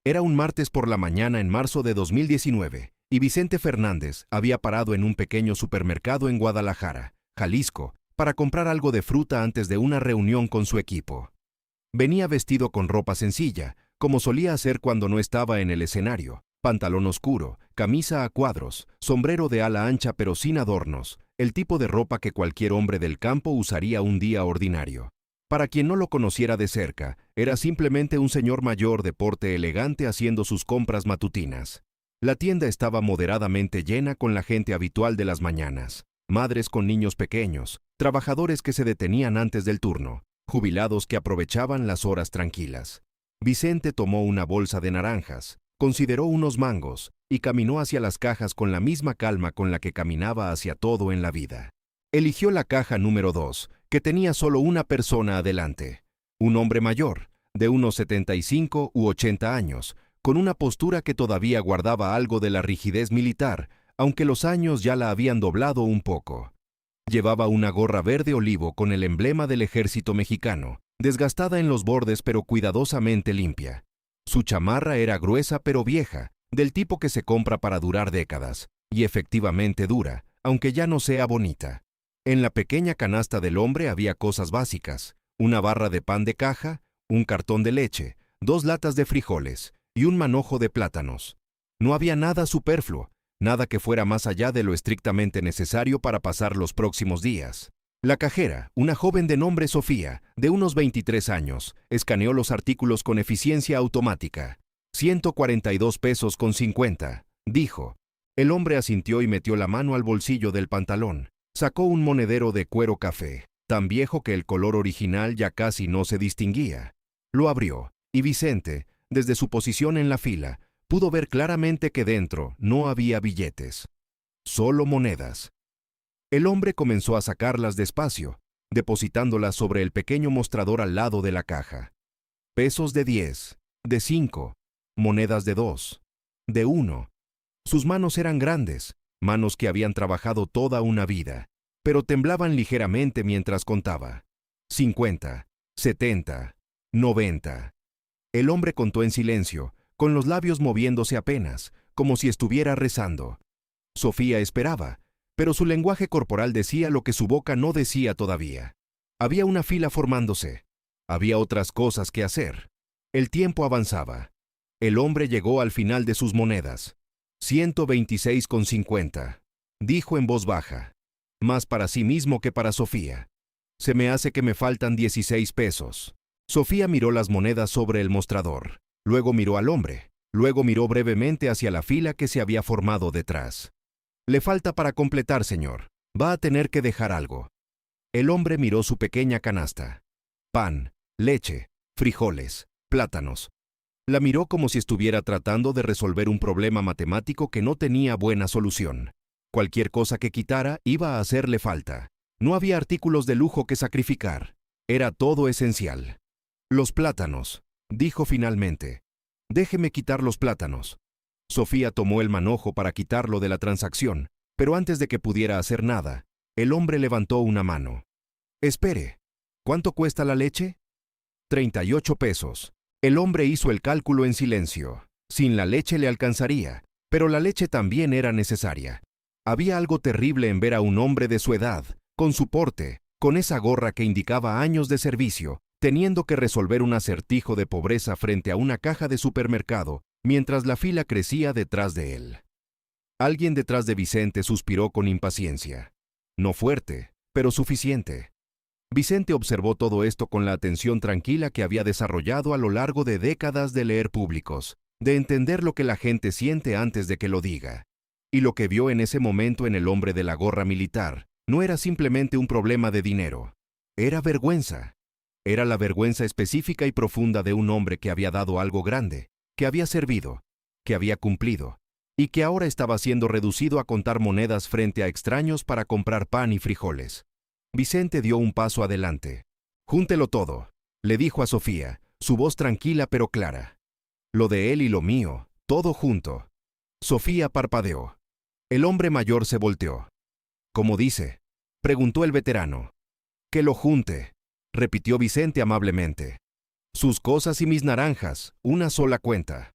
Era un martes por la mañana en marzo de 2019, y Vicente Fernández había parado en un pequeño supermercado en Guadalajara, Jalisco, para comprar algo de fruta antes de una reunión con su equipo. Venía vestido con ropa sencilla, como solía hacer cuando no estaba en el escenario: pantalón oscuro, camisa a cuadros, sombrero de ala ancha pero sin adornos, el tipo de ropa que cualquier hombre del campo usaría un día ordinario. Para quien no lo conociera de cerca, era simplemente un señor mayor de porte elegante haciendo sus compras matutinas. La tienda estaba moderadamente llena con la gente habitual de las mañanas: madres con niños pequeños, trabajadores que se detenían antes del turno, jubilados que aprovechaban las horas tranquilas. Vicente tomó una bolsa de naranjas, consideró unos mangos y caminó hacia las cajas con la misma calma con la que caminaba hacia todo en la vida. Eligió la caja número 2, que tenía solo una persona adelante: un hombre mayor, de unos 75 u 80 años, con una postura que todavía guardaba algo de la rigidez militar, aunque los años ya la habían doblado un poco. Llevaba una gorra verde olivo con el emblema del ejército mexicano, desgastada en los bordes pero cuidadosamente limpia. Su chamarra era gruesa pero vieja, del tipo que se compra para durar décadas, y efectivamente dura, aunque ya no sea bonita. En la pequeña canasta del hombre había cosas básicas: una barra de pan de caja, un cartón de leche, 2 latas de frijoles y un manojo de plátanos. No había nada superfluo, nada que fuera más allá de lo estrictamente necesario para pasar los próximos días. La cajera, una joven de nombre Sofía, de unos 23 años, escaneó los artículos con eficiencia automática. 142 pesos con 50, dijo. El hombre asintió y metió la mano al bolsillo del pantalón. Sacó un monedero de cuero café, tan viejo que el color original ya casi no se distinguía. Lo abrió, y Vicente, desde su posición en la fila, pudo ver claramente que dentro no había billetes, solo monedas. El hombre comenzó a sacarlas despacio, depositándolas sobre el pequeño mostrador al lado de la caja. Pesos de 10, de 5, monedas de 2, de 1. Sus manos eran grandes, manos que habían trabajado toda una vida, pero temblaban ligeramente mientras contaba. 50, 70, 90. El hombre contó en silencio, con los labios moviéndose apenas, como si estuviera rezando. Sofía esperaba, pero su lenguaje corporal decía lo que su boca no decía todavía. Había una fila formándose. Había otras cosas que hacer. El tiempo avanzaba. El hombre llegó al final de sus monedas. 126,50, dijo en voz baja, más para sí mismo que para Sofía. Se me hace que me faltan 16 pesos. Sofía miró las monedas sobre el mostrador, luego miró al hombre, luego miró brevemente hacia la fila que se había formado detrás. Le falta para completar, señor. Va a tener que dejar algo. El hombre miró su pequeña canasta. Pan, leche, frijoles, plátanos. La miró como si estuviera tratando de resolver un problema matemático que no tenía buena solución. Cualquier cosa que quitara iba a hacerle falta. No había artículos de lujo que sacrificar. Era todo esencial. Los plátanos, dijo finalmente. Déjeme quitar los plátanos. Sofía tomó el manojo para quitarlo de la transacción, pero antes de que pudiera hacer nada, el hombre levantó una mano. Espere, ¿cuánto cuesta la leche? 38 pesos. El hombre hizo el cálculo en silencio. Sin la leche le alcanzaría, pero la leche también era necesaria. Había algo terrible en ver a un hombre de su edad, con su porte, con esa gorra que indicaba años de servicio, teniendo que resolver un acertijo de pobreza frente a una caja de supermercado, mientras la fila crecía detrás de él. Alguien detrás de Vicente suspiró con impaciencia. No fuerte, pero suficiente. Vicente observó todo esto con la atención tranquila que había desarrollado a lo largo de décadas de leer públicos, de entender lo que la gente siente antes de que lo diga. Y lo que vio en ese momento en el hombre de la gorra militar no era simplemente un problema de dinero. Era vergüenza. Era la vergüenza específica y profunda de un hombre que había dado algo grande, que había servido, que había cumplido, y que ahora estaba siendo reducido a contar monedas frente a extraños para comprar pan y frijoles. Vicente dio un paso adelante. «Júntelo todo», le dijo a Sofía, su voz tranquila pero clara. «Lo de él y lo mío, todo junto». Sofía parpadeó. El hombre mayor se volteó. «¿Cómo dice?», preguntó el veterano. «Que lo junte», repitió Vicente amablemente. «Sus cosas y mis naranjas, una sola cuenta».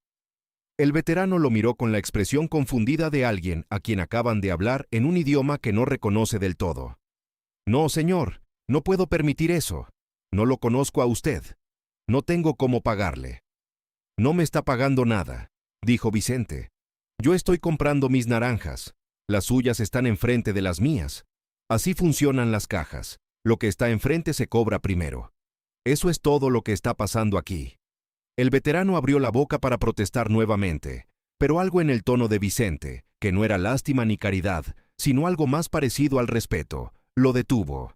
El veterano lo miró con la expresión confundida de alguien a quien acaban de hablar en un idioma que no reconoce del todo. No, señor, no puedo permitir eso. No lo conozco a usted. No tengo cómo pagarle. No me está pagando nada, dijo Vicente. Yo estoy comprando mis naranjas. Las suyas están enfrente de las mías. Así funcionan las cajas. Lo que está enfrente se cobra primero. Eso es todo lo que está pasando aquí. El veterano abrió la boca para protestar nuevamente, pero algo en el tono de Vicente, que no era lástima ni caridad, sino algo más parecido al respeto, lo detuvo.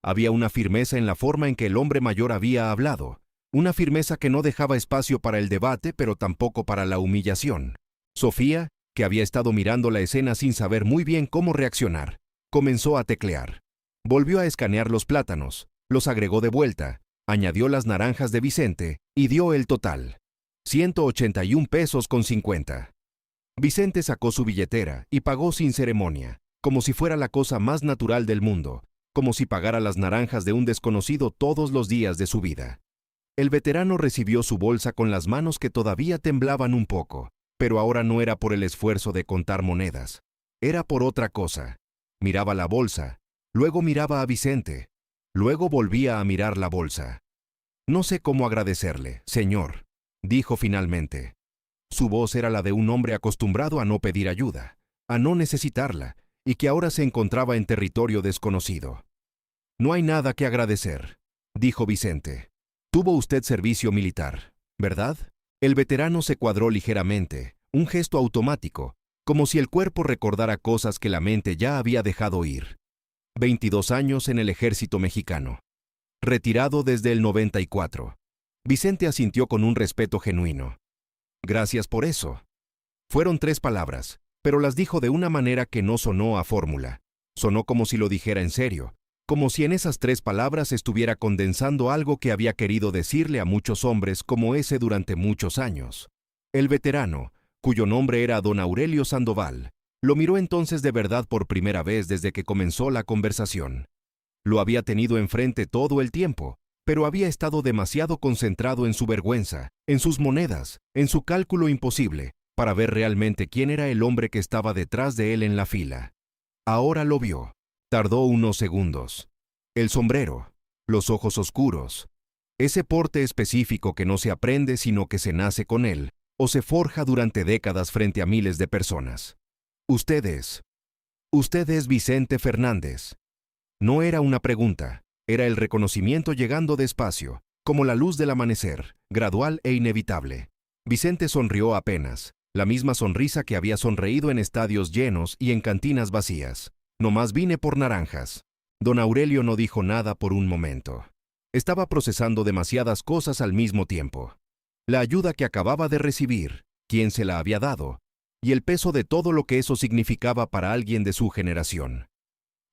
Había una firmeza en la forma en que el hombre mayor había hablado, una firmeza que no dejaba espacio para el debate, pero tampoco para la humillación. Sofía, que había estado mirando la escena sin saber muy bien cómo reaccionar, comenzó a teclear. Volvió a escanear los plátanos, los agregó de vuelta, añadió las naranjas de Vicente y dio el total. 181 pesos con 50. Vicente sacó su billetera y pagó sin ceremonia, como si fuera la cosa más natural del mundo, como si pagara las naranjas de un desconocido todos los días de su vida. El veterano recibió su bolsa con las manos que todavía temblaban un poco, pero ahora no era por el esfuerzo de contar monedas, era por otra cosa. Miraba la bolsa, luego miraba a Vicente, luego volvía a mirar la bolsa. No sé cómo agradecerle, señor, dijo finalmente. Su voz era la de un hombre acostumbrado a no pedir ayuda, a no necesitarla, y que ahora se encontraba en territorio desconocido. No hay nada que agradecer, dijo Vicente. Tuvo usted servicio militar, ¿verdad? El veterano se cuadró ligeramente, un gesto automático, como si el cuerpo recordara cosas que la mente ya había dejado ir. 22 años en el ejército mexicano. Retirado desde el 94. Vicente asintió con un respeto genuino. Gracias por eso. Fueron 3 palabras, pero las dijo de una manera que no sonó a fórmula. Sonó como si lo dijera en serio, como si en esas 3 palabras estuviera condensando algo que había querido decirle a muchos hombres como ese durante muchos años. El veterano, cuyo nombre era don Aurelio Sandoval, lo miró entonces de verdad por primera vez desde que comenzó la conversación. Lo había tenido enfrente todo el tiempo, pero había estado demasiado concentrado en su vergüenza, en sus monedas, en su cálculo imposible, para ver realmente quién era el hombre que estaba detrás de él en la fila. Ahora lo vio. Tardó unos segundos. El sombrero, los ojos oscuros, ese porte específico que no se aprende sino que se nace con él, o se forja durante décadas frente a miles de personas. Usted es Vicente Fernández. No era una pregunta, era el reconocimiento llegando despacio, como la luz del amanecer, gradual e inevitable. Vicente sonrió apenas, la misma sonrisa que había sonreído en estadios llenos y en cantinas vacías. Nomás vine por naranjas. Don Aurelio no dijo nada por un momento. Estaba procesando demasiadas cosas al mismo tiempo. La ayuda que acababa de recibir, quién se la había dado, y el peso de todo lo que eso significaba para alguien de su generación.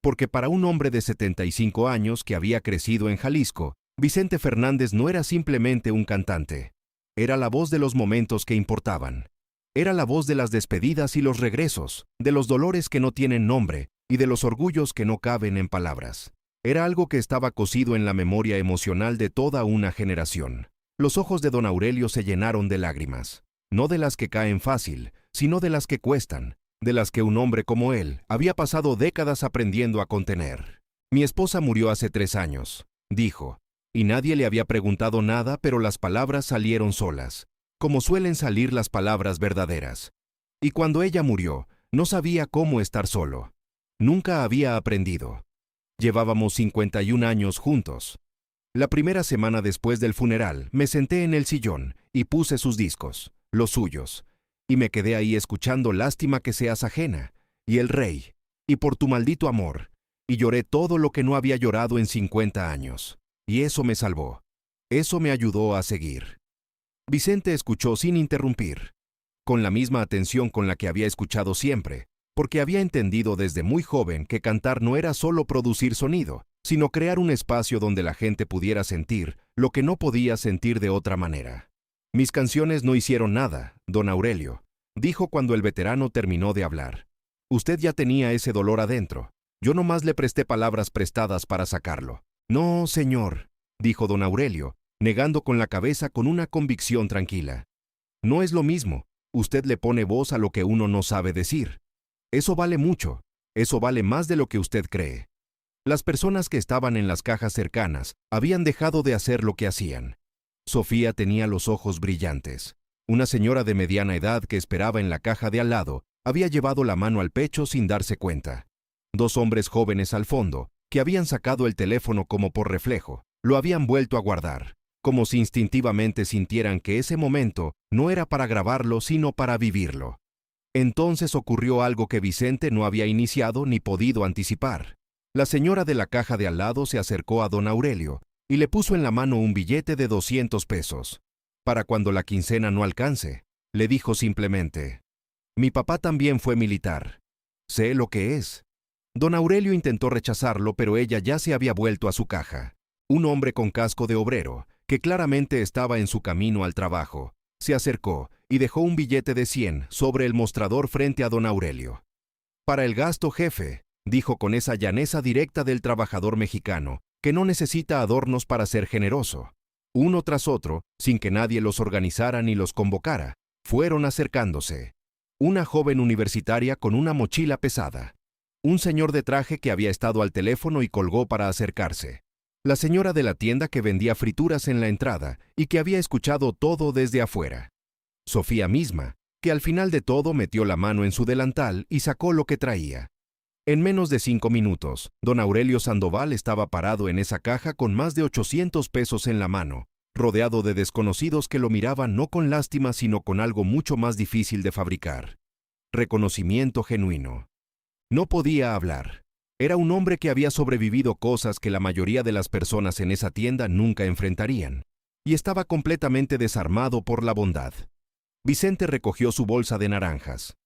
Porque para un hombre de 75 años que había crecido en Jalisco, Vicente Fernández no era simplemente un cantante. Era la voz de los momentos que importaban. Era la voz de las despedidas y los regresos, de los dolores que no tienen nombre y de los orgullos que no caben en palabras. Era algo que estaba cosido en la memoria emocional de toda una generación. Los ojos de don Aurelio se llenaron de lágrimas, no de las que caen fácil, sino de las que cuestan, de las que un hombre como él había pasado décadas aprendiendo a contener. Mi esposa murió hace 3 años, dijo, y nadie le había preguntado nada, pero las palabras salieron solas, como suelen salir las palabras verdaderas. Y cuando ella murió, no sabía cómo estar solo. Nunca había aprendido. Llevábamos 51 años juntos. La primera semana después del funeral, me senté en el sillón y puse sus discos, los suyos, y me quedé ahí escuchando Lástima que seas ajena, y El Rey, y Por tu maldito amor, y lloré todo lo que no había llorado en 50 años. Y eso me salvó. Eso me ayudó a seguir. Vicente escuchó sin interrumpir, con la misma atención con la que había escuchado siempre, porque había entendido desde muy joven que cantar no era solo producir sonido, sino crear un espacio donde la gente pudiera sentir lo que no podía sentir de otra manera. Mis canciones no hicieron nada, don Aurelio, dijo cuando el veterano terminó de hablar. Usted ya tenía ese dolor adentro. Yo nomás le presté palabras prestadas para sacarlo. No, señor, dijo don Aurelio, negando con la cabeza con una convicción tranquila. No es lo mismo. Usted le pone voz a lo que uno no sabe decir. Eso vale mucho. Eso vale más de lo que usted cree. Las personas que estaban en las cajas cercanas habían dejado de hacer lo que hacían. Sofía tenía los ojos brillantes. Una señora de mediana edad que esperaba en la caja de al lado había llevado la mano al pecho sin darse cuenta. Dos hombres jóvenes al fondo, que habían sacado el teléfono como por reflejo, lo habían vuelto a guardar, como si instintivamente sintieran que ese momento no era para grabarlo, sino para vivirlo. Entonces ocurrió algo que Vicente no había iniciado ni podido anticipar. La señora de la caja de al lado se acercó a don Aurelio y le puso en la mano un billete de 200 pesos. Para cuando la quincena no alcance, le dijo simplemente: «Mi papá también fue militar. Sé lo que es». Don Aurelio intentó rechazarlo, pero ella ya se había vuelto a su caja. Un hombre con casco de obrero, que claramente estaba en su camino al trabajo, se acercó y dejó un billete de 100 sobre el mostrador frente a don Aurelio. «Para el gasto, jefe», dijo con esa llaneza directa del trabajador mexicano, que no necesita adornos para ser generoso. Uno tras otro, sin que nadie los organizara ni los convocara, fueron acercándose. Una joven universitaria con una mochila pesada. Un señor de traje que había estado al teléfono y colgó para acercarse. La señora de la tienda que vendía frituras en la entrada y que había escuchado todo desde afuera. Sofía misma, que al final de todo metió la mano en su delantal y sacó lo que traía. En menos de 5 minutos, don Aurelio Sandoval estaba parado en esa caja con más de 800 pesos en la mano, rodeado de desconocidos que lo miraban no con lástima sino con algo mucho más difícil de fabricar: reconocimiento genuino. No podía hablar. Era un hombre que había sobrevivido cosas que la mayoría de las personas en esa tienda nunca enfrentarían, y estaba completamente desarmado por la bondad. Vicente recogió su bolsa de naranjas.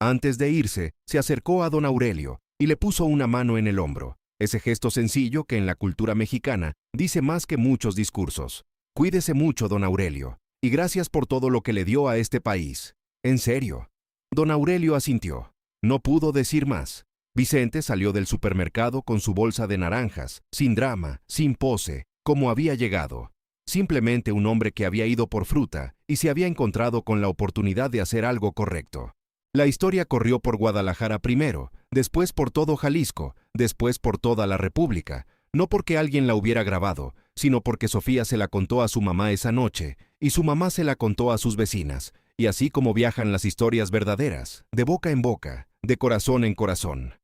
Antes de irse, se acercó a don Aurelio y le puso una mano en el hombro, ese gesto sencillo que en la cultura mexicana dice más que muchos discursos. «Cuídese mucho, don Aurelio, y gracias por todo lo que le dio a este país. En serio». Don Aurelio asintió. No pudo decir más. Vicente salió del supermercado con su bolsa de naranjas, sin drama, sin pose, como había llegado. Simplemente un hombre que había ido por fruta y se había encontrado con la oportunidad de hacer algo correcto. La historia corrió por Guadalajara primero, después por todo Jalisco, después por toda la República, no porque alguien la hubiera grabado, sino porque Sofía se la contó a su mamá esa noche, y su mamá se la contó a sus vecinas, y así como viajan las historias verdaderas, de boca en boca, de corazón en corazón.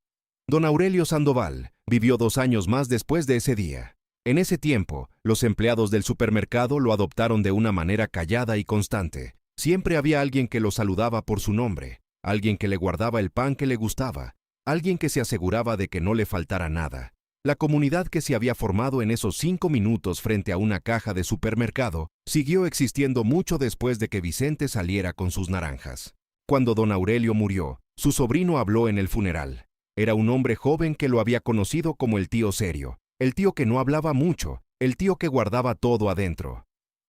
Don Aurelio Sandoval vivió 2 años más después de ese día. En ese tiempo, los empleados del supermercado lo adoptaron de una manera callada y constante. Siempre había alguien que lo saludaba por su nombre, alguien que le guardaba el pan que le gustaba, alguien que se aseguraba de que no le faltara nada. La comunidad que se había formado en esos 5 minutos frente a una caja de supermercado siguió existiendo mucho después de que Vicente saliera con sus naranjas. Cuando don Aurelio murió, su sobrino habló en el funeral. Era un hombre joven que lo había conocido como el tío serio, el tío que no hablaba mucho, el tío que guardaba todo adentro.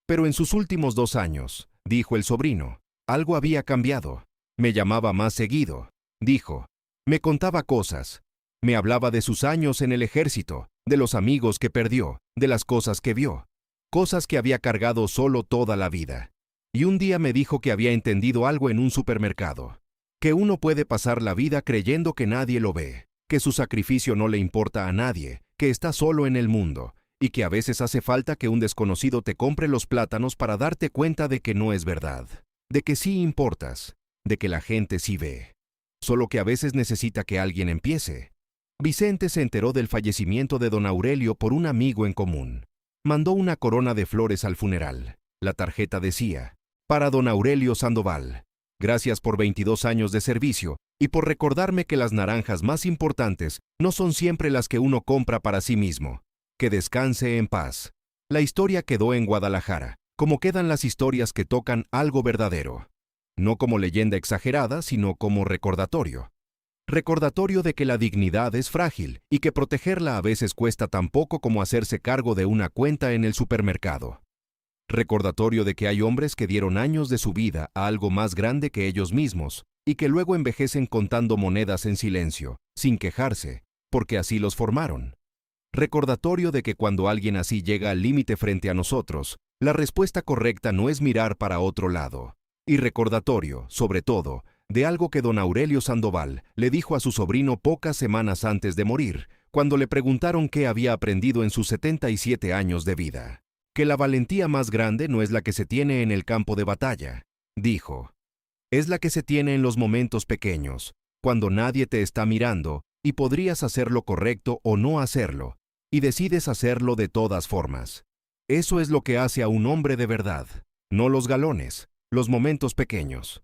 Pero en sus últimos 2 años, dijo el sobrino, algo había cambiado. Me llamaba más seguido, dijo. Me contaba cosas. Me hablaba de sus años en el ejército, de los amigos que perdió, de las cosas que vio, cosas que había cargado solo toda la vida. Y un día me dijo que había entendido algo en un supermercado, que uno puede pasar la vida creyendo que nadie lo ve, que su sacrificio no le importa a nadie, que está solo en el mundo, y que a veces hace falta que un desconocido te compre los plátanos para darte cuenta de que no es verdad, de que sí importas, de que la gente sí ve. Solo que a veces necesita que alguien empiece. Vicente se enteró del fallecimiento de don Aurelio por un amigo en común. Mandó una corona de flores al funeral. La tarjeta decía: «Para don Aurelio Sandoval. Gracias por 22 años de servicio y por recordarme que las naranjas más importantes no son siempre las que uno compra para sí mismo. Que descanse en paz». La historia quedó en Guadalajara, como quedan las historias que tocan algo verdadero. No como leyenda exagerada, sino como recordatorio. Recordatorio de que la dignidad es frágil y que protegerla a veces cuesta tan poco como hacerse cargo de una cuenta en el supermercado. Recordatorio de que hay hombres que dieron años de su vida a algo más grande que ellos mismos y que luego envejecen contando monedas en silencio, sin quejarse, porque así los formaron. Recordatorio de que cuando alguien así llega al límite frente a nosotros, la respuesta correcta no es mirar para otro lado, y recordatorio, sobre todo, de algo que don Aurelio Sandoval le dijo a su sobrino pocas semanas antes de morir, cuando le preguntaron qué había aprendido en sus 77 años de vida. Que la valentía más grande no es la que se tiene en el campo de batalla, dijo. Es la que se tiene en los momentos pequeños, cuando nadie te está mirando y podrías hacer lo correcto o no hacerlo, y decides hacerlo de todas formas. Eso es lo que hace a un hombre de verdad, no los galones, los momentos pequeños.